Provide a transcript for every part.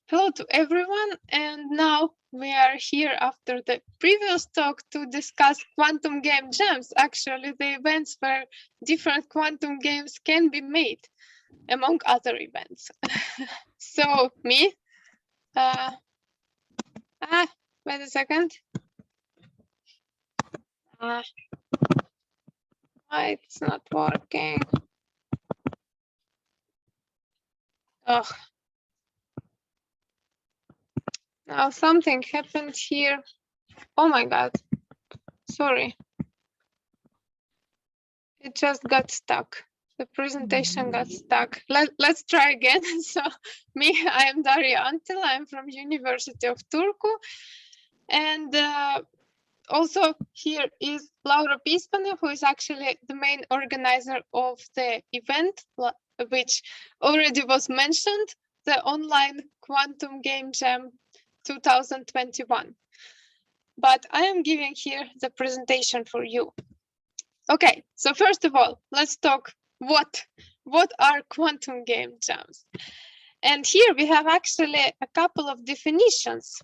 Hello to everyone, and now we are here after the previous talk to discuss quantum game jams, actually the events where different quantum games can be made, among other events. So me, uh, wait a second. It's not working. Oh, now something happened here. Oh my God, sorry. It just got stuck. The presentation got stuck. Let's try again. So me, I am Daria Anttila. I'm from University of Turku. And also here is Laura Pispane, who is actually the main organizer of the event, which already was mentioned, the online Quantum Game Jam 2021. But I am giving here the presentation for you. Okay, so first of all, let's talk what are quantum game jams. And here we have actually a couple of definitions.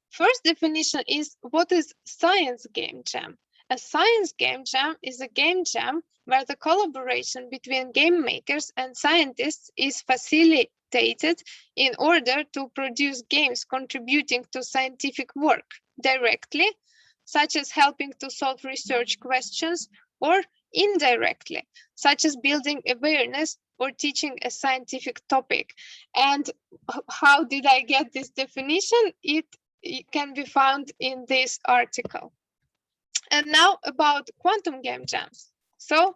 First definition is, what is science game jam? A science game jam is a game jam where the collaboration between game makers and scientists is facilitated in order to produce games contributing to scientific work directly, such as helping to solve research questions, or indirectly, such as building awareness or teaching a scientific topic. And how did I get this definition? It can be found in this article. And now about quantum game jams. So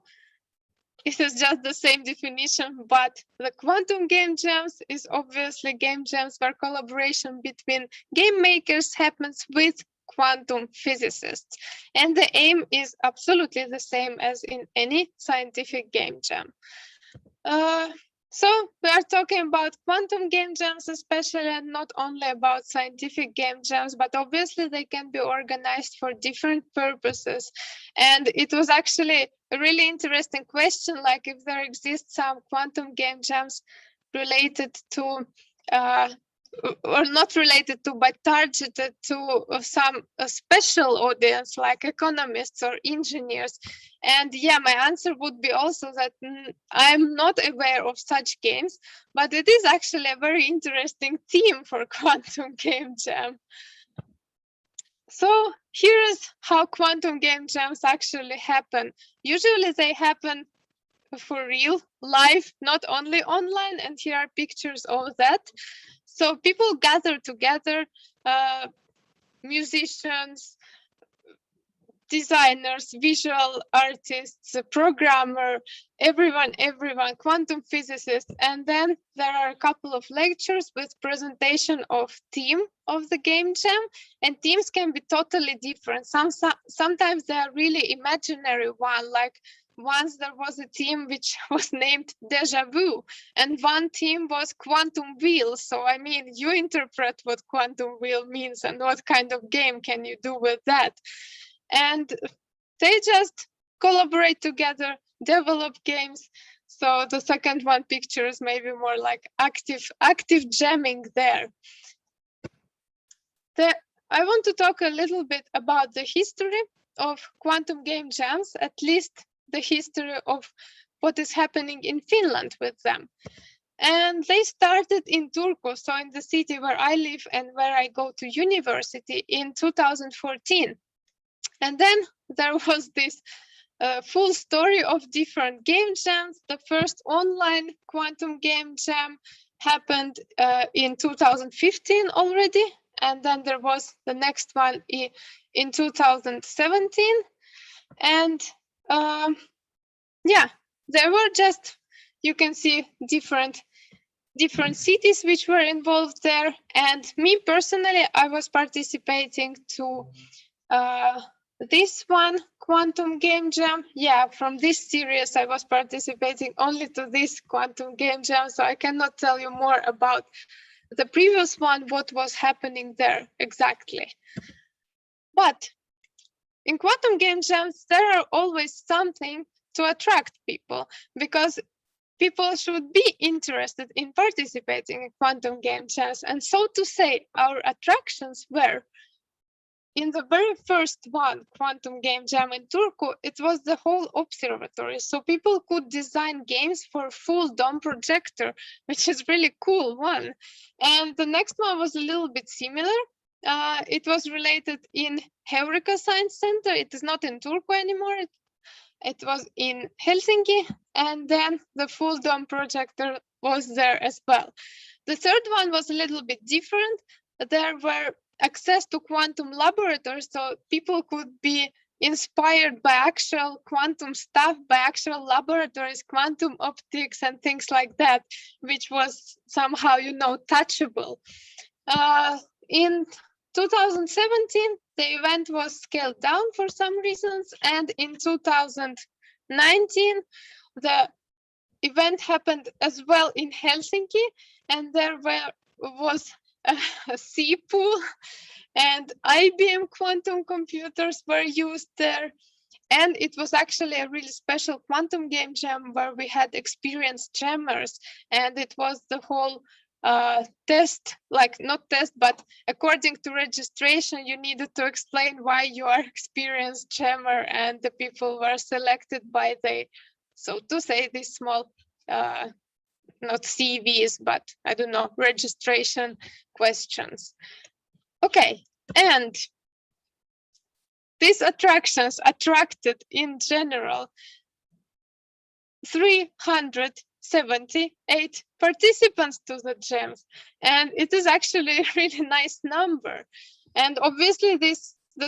it is just the same definition, but the quantum game jams is obviously game jams where collaboration between game makers happens with quantum physicists. And the aim is absolutely the same as in any scientific game jam. So we are talking about quantum game jams, especially, and not only about scientific game jams, but obviously they can be organized for different purposes. And it was actually a really interesting question, like if there exists some quantum game jams related to or not related to, but targeted to some special audience like economists or engineers. And yeah, my answer would be also that I'm not aware of such games, but it is actually a very interesting theme for quantum game jam. So here is how quantum game jams actually happen. Usually they happen for real, live, not only online, and here are pictures of that. So people gather together, musicians, designers, visual artists, programmer, everyone, quantum physicists. And then there are a couple of lectures with presentation of theme of the game jam, and themes can be totally different. Sometimes they are really imaginary one, like once there was a team which was named Deja Vu, and one team was Quantum Wheel. So, I mean, you interpret what Quantum Wheel means and what kind of game can you do with that. And they just collaborate together, develop games. So the second one picture is maybe more like active jamming there. I want to talk a little bit about the history of quantum game jams, at least the history of what is happening in Finland with them. And they started in Turku, so in the city where I live and where I go to university, in 2014. And then there was this full story of different game jams. The first online quantum game jam happened in 2015 already. And then there was the next one in 2017. And yeah, there were just, you can see different cities which were involved there. And me personally, I was participating to this one, Quantum Game Jam. Yeah, from this series, I was participating only to this Quantum Game Jam, so I cannot tell you more about the previous one, what was happening there exactly. But in Quantum Game Jams, there are always something to attract people, because people should be interested in participating in quantum game jams. And so to say, our attractions were, in the very first one, quantum game jam in Turku, it was the whole observatory. So people could design games for full dome projector, which is really cool one. And the next one was a little bit similar. It was related in Heureka Science Center. It is not in Turku anymore. It was in Helsinki. And then the full dome projector was there as well. The third one was a little bit different. There were access to quantum laboratories, so people could be inspired by actual quantum stuff, by actual laboratories, quantum optics and things like that, which was somehow, touchable. In 2017, the event was scaled down for some reasons, and in 2019, the event happened as well in Helsinki, and there was a sea pool, and IBM quantum computers were used there. And it was actually a really special quantum game jam where we had experienced jammers, and it was the whole test, like not test, but according to registration, you needed to explain why you are experienced jammer, and the people were selected by the, so to say, these small not CVs, but I don't know, registration questions. Okay, and these attractions attracted in general 378 participants to the jams, and it is actually a really nice number. And obviously the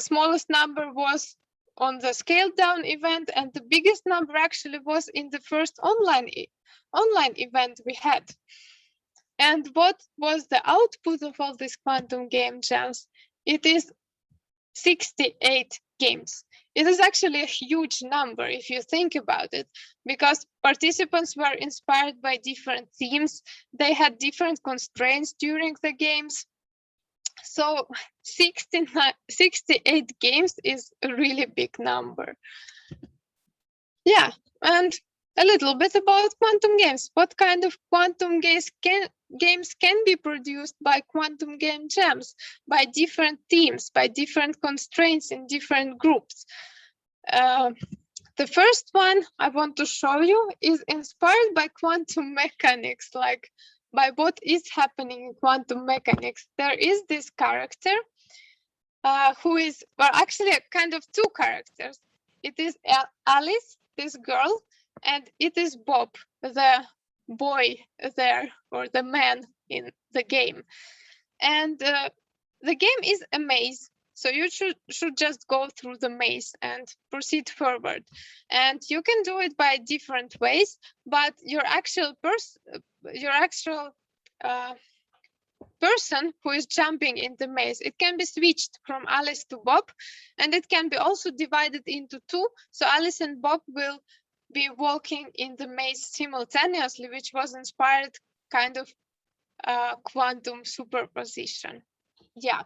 smallest number was on the scaled down event, and the biggest number actually was in the first online event we had. And what was the output of all these quantum game jams? It is 68 games. It is actually a huge number if you think about it, because participants were inspired by different themes. They had different constraints during the games. So 68 games is a really big number. Yeah, and a little bit about quantum games. What kind of quantum games can be produced by quantum game jams, by different teams, by different constraints in different groups? The first one I want to show you is inspired by quantum mechanics, like by what is happening in quantum mechanics. There is this character who is, well, actually kind of two characters. It is Alice, this girl, and it is Bob, the boy there, or the man in the game. And the game is a maze, so you should just go through the maze and proceed forward. And you can do it by different ways, but your actual person who is jumping in the maze, it can be switched from Alice to Bob, and it can be also divided into two, so Alice and Bob will be walking in the maze simultaneously, which was inspired kind of quantum superposition. Yeah.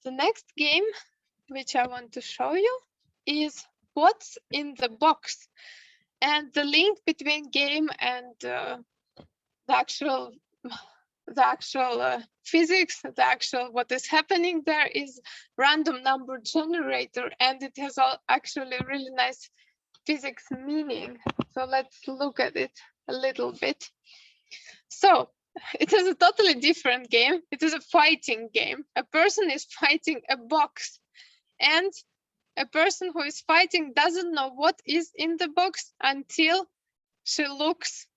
The next game which I want to show you is What's in the Box, and the link between game and the actual physics, the actual what is happening there is random number generator, and it has actually really nice physics meaning. So let's look at it a little bit. So it is a totally different game. It is a fighting game. A person is fighting a box, and a person who is fighting doesn't know what is in the box until she looks.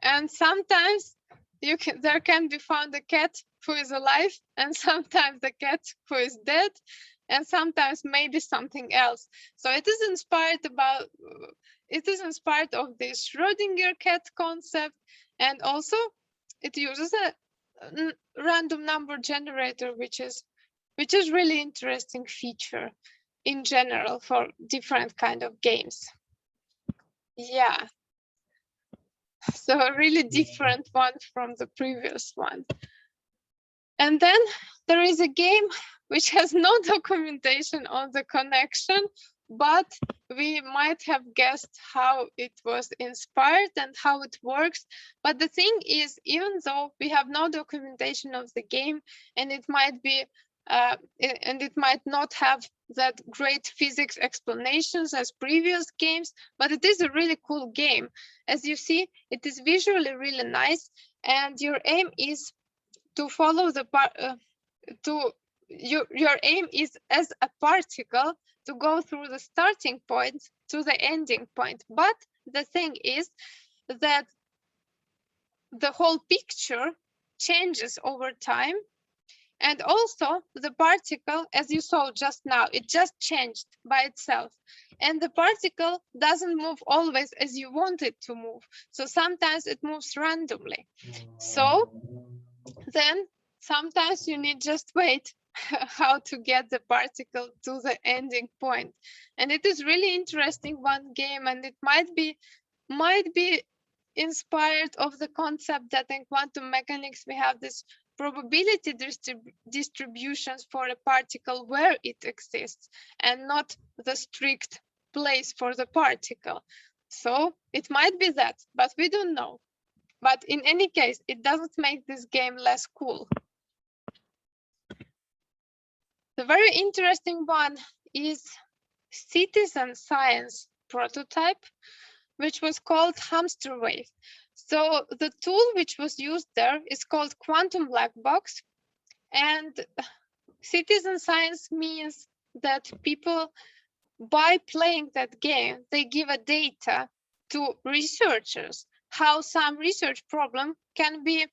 And sometimes there can be found a cat who is alive, and sometimes the cat who is dead, and sometimes maybe something else. So it is inspired of this Schrödinger cat concept, and also it uses a random number generator, which is really interesting feature in general for different kind of games. Yeah. So a really different one from the previous one. And then there is a game which has no documentation on the connection, but we might have guessed how it was inspired and how it works. But the thing is, even though we have no documentation of the game, and it might be and it might not have that great physics explanations as previous games, but it is a really cool game. As you see, it is visually really nice, and your aim is to follow the your aim is as a particle to go through the starting point to the ending point. But the thing is that the whole picture changes over time. And also the particle, as you saw just now, it just changed by itself. And the particle doesn't move always as you want it to move. So sometimes it moves randomly. So then sometimes you need just wait how to get the particle to the ending point. And it is really interesting one game, and it might be inspired of the concept that in quantum mechanics we have this probability distributions for a particle where it exists and not the strict place for the particle. So it might be that, but we don't know. But in any case, it doesn't make this game less cool. The very interesting one is citizen science prototype, which was called hamster wave. So the tool which was used there is called quantum black box. And citizen science means that people, by playing that game, they give a data to researchers how some research problem can be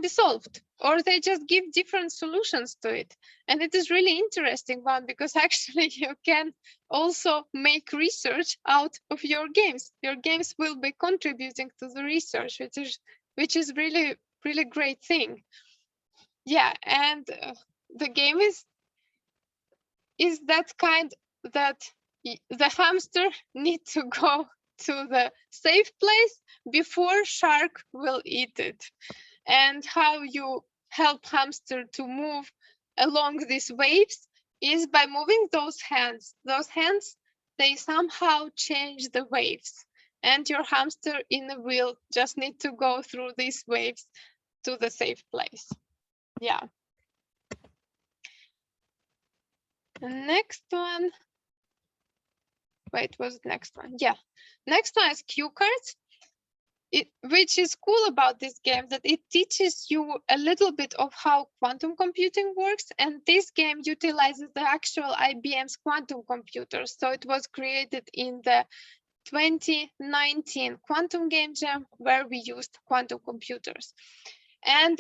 solved, or they just give different solutions to it. And it is really interesting one, because actually you can also make research out of your games. Your games will be contributing to the research, which is really great thing. Yeah, and the game is that kind that the hamster need to go to the safe place before shark will eat it. And how you help hamster to move along these waves is by moving those hands. Those hands, they somehow change the waves. And your hamster in the wheel just need to go through these waves to the safe place. Yeah. The next one. Wait, what's the next one? Yeah. Next one is cue cards. Which is cool about this game, that it teaches you a little bit of how quantum computing works. And this game utilizes the actual IBM's quantum computers. So it was created in the 2019 Quantum Game Jam, where we used quantum computers. And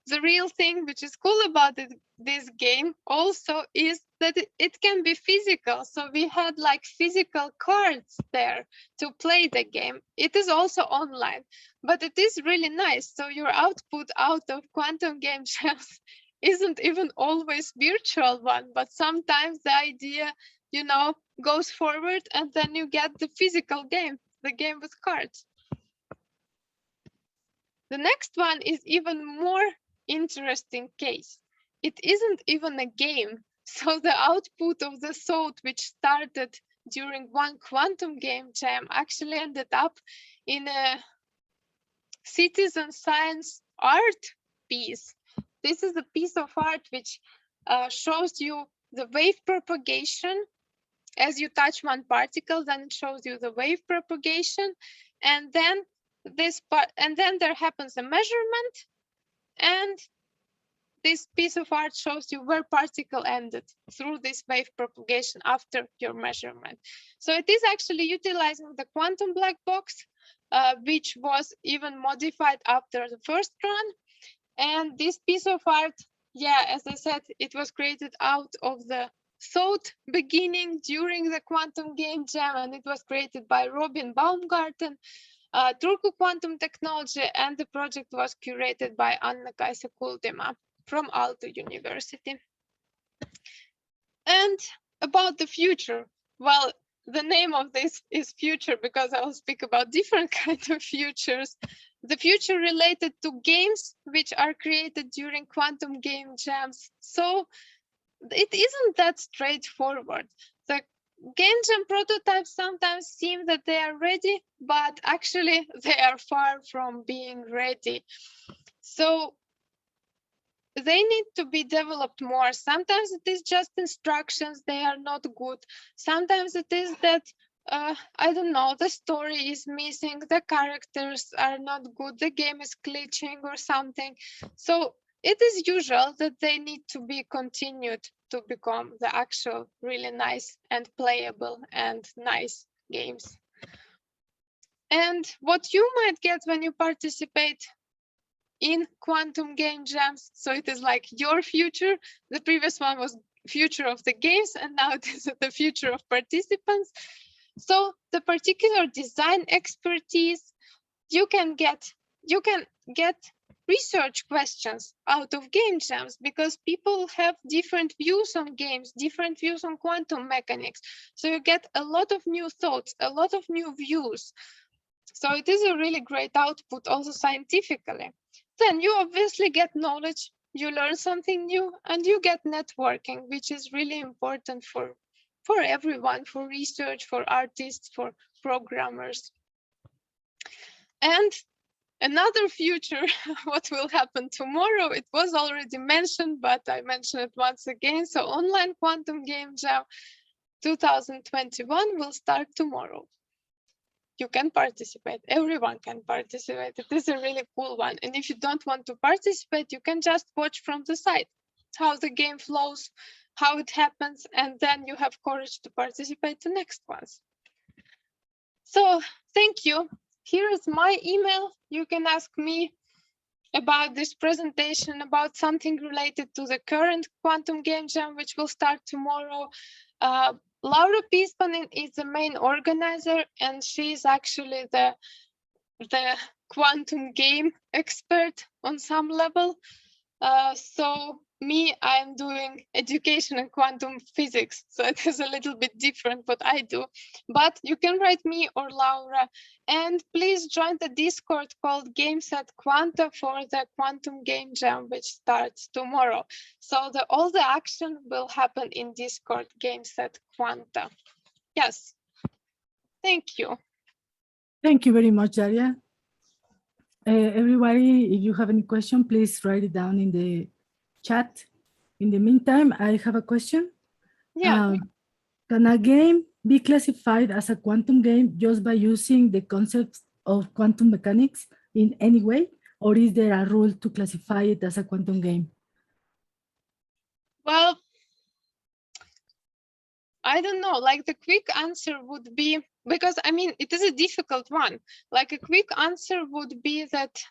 the real thing which is cool about this game also is that it can be physical. So we had like physical cards there to play the game. It is also online, but it is really nice. So your output out of quantum game jams isn't even always virtual one, but sometimes the idea, goes forward, and then you get the physical game, the game with cards. The next one is even more interesting case. It isn't even a game. So the output of the thought which started during one quantum game jam actually ended up in a citizen science art piece. This is a piece of art which shows you the wave propagation. As you touch one particle, then it shows you the wave propagation, and then there happens a measurement, and this piece of art shows you where particle ended through this wave propagation after your measurement. So it is actually utilizing the quantum black box, which was even modified after the first run. And this piece of art, yeah, as I said, it was created out of the thought beginning during the quantum game jam, and it was created by Robin Baumgarten, Turku Quantum Technology, and the project was curated by Anna-Kaisa Kultima from Aalto University. And about the future, well, the name of this is future because I will speak about different kinds of futures. The future related to games which are created during quantum game jams. So it isn't that straightforward. game jam prototypes sometimes seem that they are ready, but actually they are far from being ready. So they need to be developed more. Sometimes it is just instructions, they are not good. Sometimes it is that, I don't know, the story is missing, the characters are not good, the game is glitching or something. So it is usual that they need to be continued to become the actual really nice and playable and nice games. And what you might get when you participate in quantum game jams, so it is like your future. The previous one was future of the games, and now it is the future of participants. So the particular design expertise, you can get research questions out of game jams, because people have different views on games, different views on quantum mechanics. So you get a lot of new thoughts, a lot of new views. So it is a really great output also scientifically. Then you obviously get knowledge, you learn something new, and you get networking, which is really important for everyone, for research, for artists, for programmers. And another future, what will happen tomorrow, it was already mentioned, but I mention it once again. So online quantum game jam 2021 will start tomorrow. You can participate, everyone can participate. It is a really cool one. And if you don't want to participate, you can just watch from the side how the game flows, how it happens, and then you have courage to participate to next ones. So thank you. Here is my email. You can ask me about this presentation, about something related to the current quantum game jam, which will start tomorrow. Laura Pispanen is the main organizer, and she is actually the quantum game expert on some level. So me, I'm doing education and quantum physics. So it is a little bit different what I do, but you can write me or Laura, and please join the Discord called Games at Quanta for the quantum game jam, which starts tomorrow. So all the action will happen in Discord Games at Quanta. Yes, thank you. Thank you very much, Daria. Everybody, if you have any question, please write it down in the chat. In the meantime, I have a question. Yeah. Can a game be classified as a quantum game just by using the concepts of quantum mechanics in any way? Or is there a rule to classify it as a quantum game? Well, I don't know, like the quick answer would be, because I mean, it is a difficult one. Like a quick answer would be that,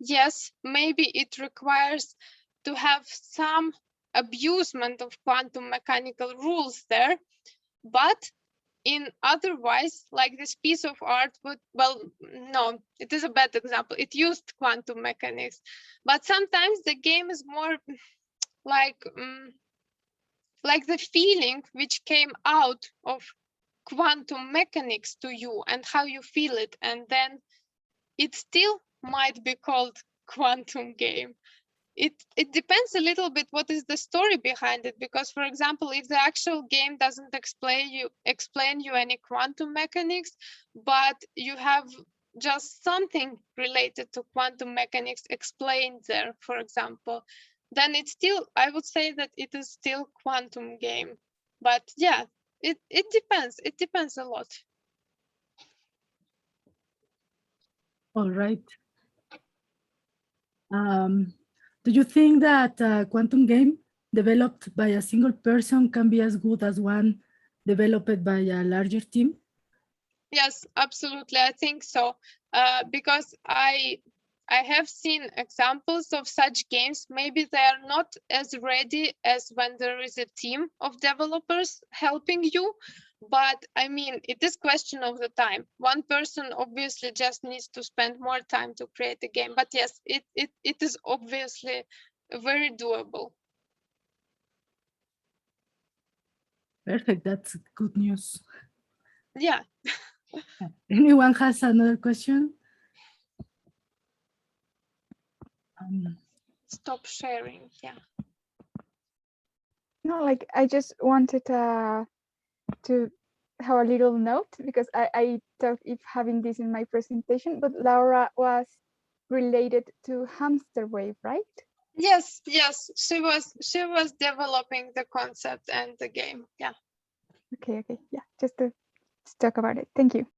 yes, maybe it requires to have some abusement of quantum mechanical rules there, but in otherwise, like this piece of art would, well, no, it is a bad example. It used quantum mechanics, but sometimes the game is more like the feeling which came out of quantum mechanics to you and how you feel it, and then it still might be called quantum game. It depends a little bit what is the story behind it, because for example, if the actual game doesn't explain you any quantum mechanics, but you have just something related to quantum mechanics explained there, for example, then it's still, I would say that it is still quantum game. But yeah, it depends a lot. All right. Do you think that a quantum game developed by a single person can be as good as one developed by a larger team? Yes, absolutely. I think so. Because I have seen examples of such games. Maybe they are not as ready as when there is a team of developers helping you. But I mean, it is question of the time. One person obviously just needs to spend more time to create a game. But yes, it is obviously very doable. Perfect. That's good news. Yeah. Anyone has another question? Stop sharing. Yeah. No, like I just wanted to to have a little note, because I thought if having this in my presentation, but Laura was related to Hamster Wave, right? Yes, yes, she was developing the concept and the game. Yeah. Okay, yeah, just to talk about it. Thank you.